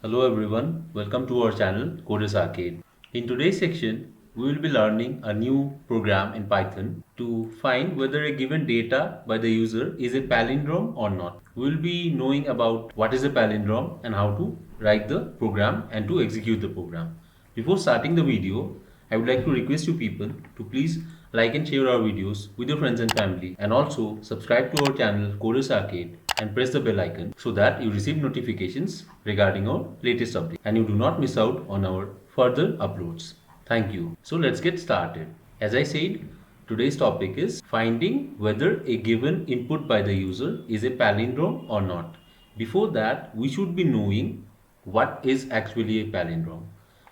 Hello everyone, welcome to our channel Coders Arcade. In today's section, we will be learning a new program in Python to find whether a given data by the user is a palindrome or not. We will be knowing about what is a palindrome and how to write the program and to execute the program. Before starting the video, I would like to request you people to please like and share our videos with your friends and family, and also subscribe to our channel Coders Arcade and press the bell icon so that you receive notifications regarding our latest update and you do not miss out on our further uploads. Thank you. So let's get started. As I said, today's topic is finding whether a given input by the user is a palindrome or not. Before that, we should be knowing what is actually a palindrome.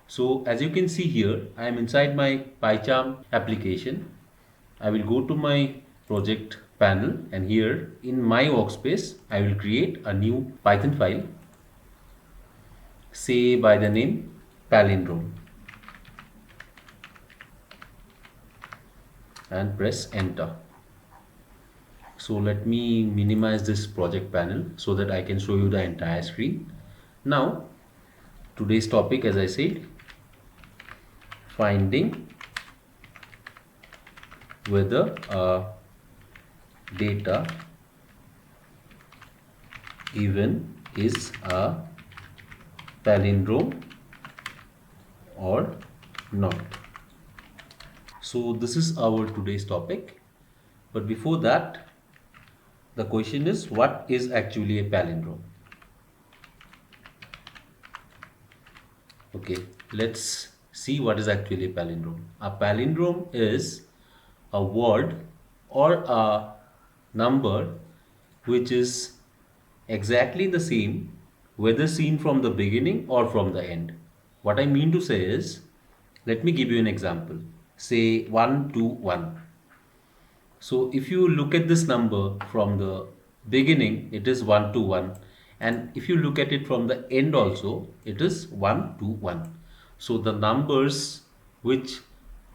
So as you can see here, I am inside my PyCharm application. I will go to my project panel, and here in my workspace, I will create a new Python file, say by the name palindrome, and press enter. So let me minimize this project panel so that I can show you the entire screen. Now today's topic, as I said, finding whether a data even is a palindrome or not. So this is our today's topic, but before that, the question is, what is actually a palindrome? Okay, let's see what is actually a palindrome. A palindrome is a word or a number which is exactly the same whether seen from the beginning or from the end. What I mean to say is, let me give you an example. Say 121. So if you look at this number from the beginning, it is 121, and if you look at it from the end also, it is 121. So the numbers which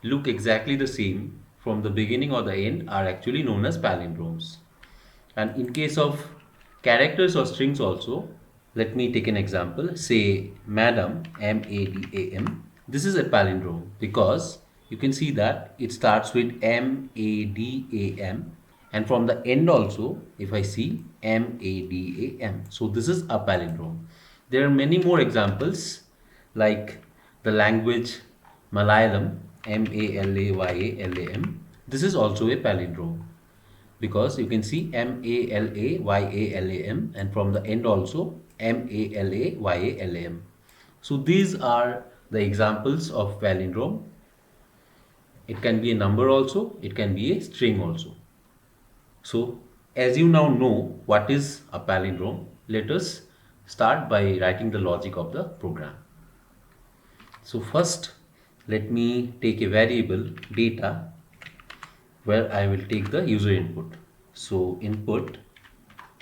look exactly the same from the beginning or the end are actually known as palindromes. And in case of characters or strings also, let me take an example. Say madam, M-A-D-A-M. This is a palindrome because you can see that it starts with M-A-D-A-M, and from the end also, if I see M-A-D-A-M. So this is a palindrome. There are many more examples like the language Malayalam, M-A-L-A-Y-A-L-A-M. This is also a palindrome because you can see Malayam, and from the end also Malayam. So these are the examples of palindrome. It can be a number also, it can be a string also. So as you now know what is a palindrome, let us start by writing the logic of the program. So first, let me take a variable data where I will take the user input. So input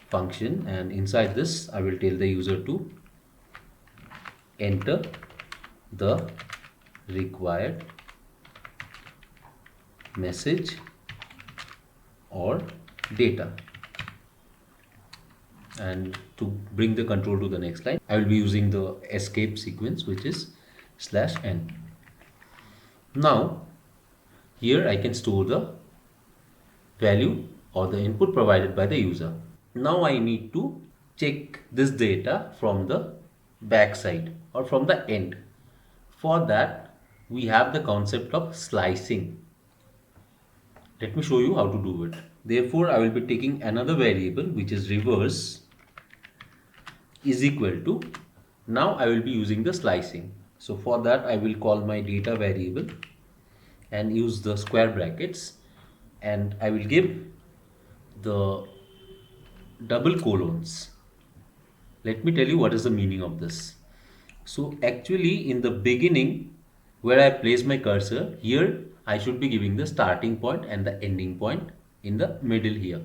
function, and inside this I will tell the user to enter the required message or data. And to bring the control to the next line, I will be using the escape sequence, which is /n. Now here I can store the value or the input provided by the user. Now I need to check this data from the back side or from the end. For that, we have the concept of slicing. Let me show you how to do it. Therefore, I will be taking another variable which is reverse is equal to, now I will be using the slicing. So for that, I will call my data variable and use the square brackets, and I will give the double colons. Let me tell you what is the meaning of this. So actually in the beginning where I place my cursor, here I should be giving the starting point and the ending point in the middle here.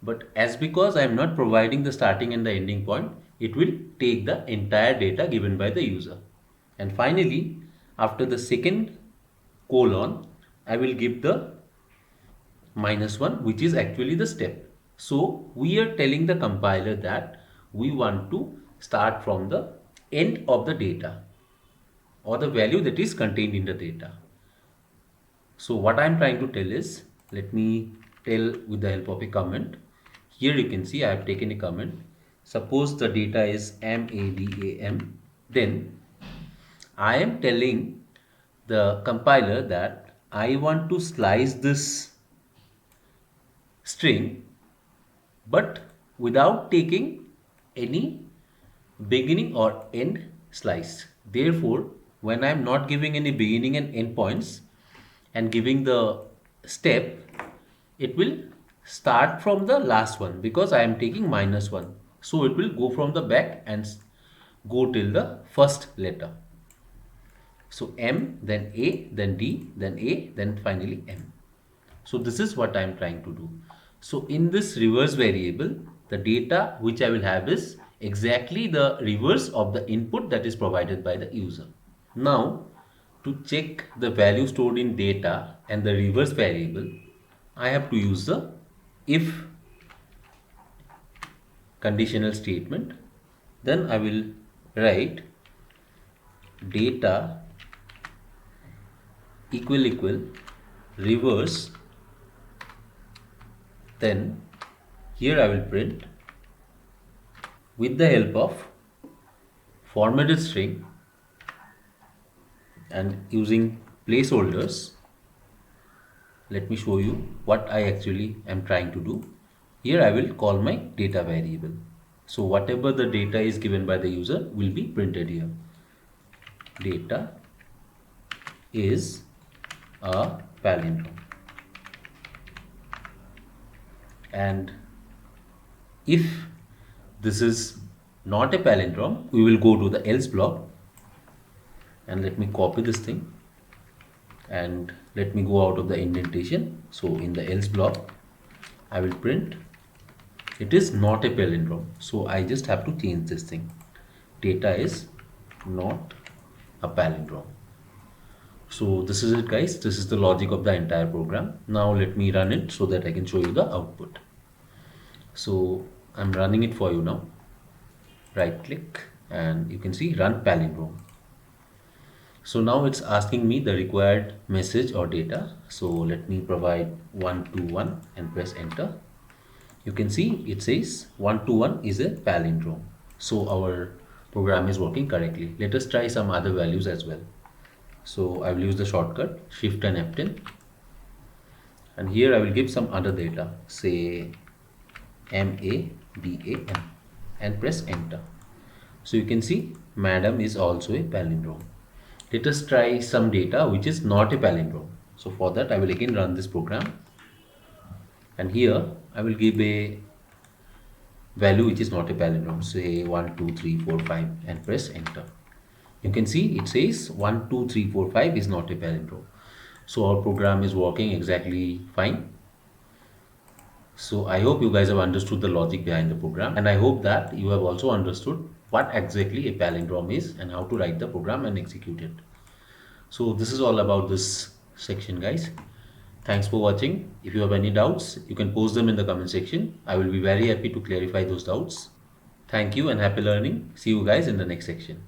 But as because I am not providing the starting and the ending point, it will take the entire data given by the user. And finally, after the second colon, I will give the -1, which is actually the step. So we are telling the compiler that we want to start from the end of the data or the value that is contained in the data. So what I'm trying to tell is, let me tell with the help of a comment. Here you can see I have taken a comment. Suppose the data is MADAM, then I am telling the compiler that I want to slice this string but without taking any beginning or end slice. Therefore, when I am not giving any beginning and end points and giving the step, it will start from the last one because I am taking -1. So it will go from the back and go till the first letter. So M, then A, then D, then A, then finally M. So this is what I am trying to do. So in this reverse variable, the data which I will have is exactly the reverse of the input that is provided by the user. Now, to check the value stored in data and the reverse variable, I have to use the if conditional statement. Then I will write data equal reverse, then here I will print with the help of formatted string and using placeholders. Let me show you what I actually am trying to do. Here I will call my data variable. So whatever the data is given by the user will be printed here. Data is a palindrome. And if this is not a palindrome, we will go to the else block, and let me copy this thing and let me go out of the indentation. So in the else block, I will print it is not a palindrome. So I just have to change this thing. Data is not a palindrome. So this is it, guys. This is the logic of the entire program. Now let me run it so that I can show you the output. So I'm running it for you now. Right click and you can see run palindrome. So now it's asking me the required message or data. So let me provide 121 and press enter. You can see it says 121 is a palindrome. So our program is working correctly. Let us try some other values as well. So I will use the shortcut Shift and F10, and here I will give some other data, say MADAM, and press enter. So you can see Madam is also a palindrome. Let us try some data which is not a palindrome. So for that I will again run this program, and here I will give a value which is not a palindrome, say 1 2 3 4 5, and press enter. You can see it says 1 2 3 4 5 is not a palindrome. So our program is working exactly fine. So I hope you guys have understood the logic behind the program, and I hope that you have also understood what exactly a palindrome is and how to write the program and execute it. So this is all about this section, guys. Thanks for watching. If you have any doubts, you can post them in the comment section. I will be very happy to clarify those doubts. Thank you and happy learning. See you guys in the next section.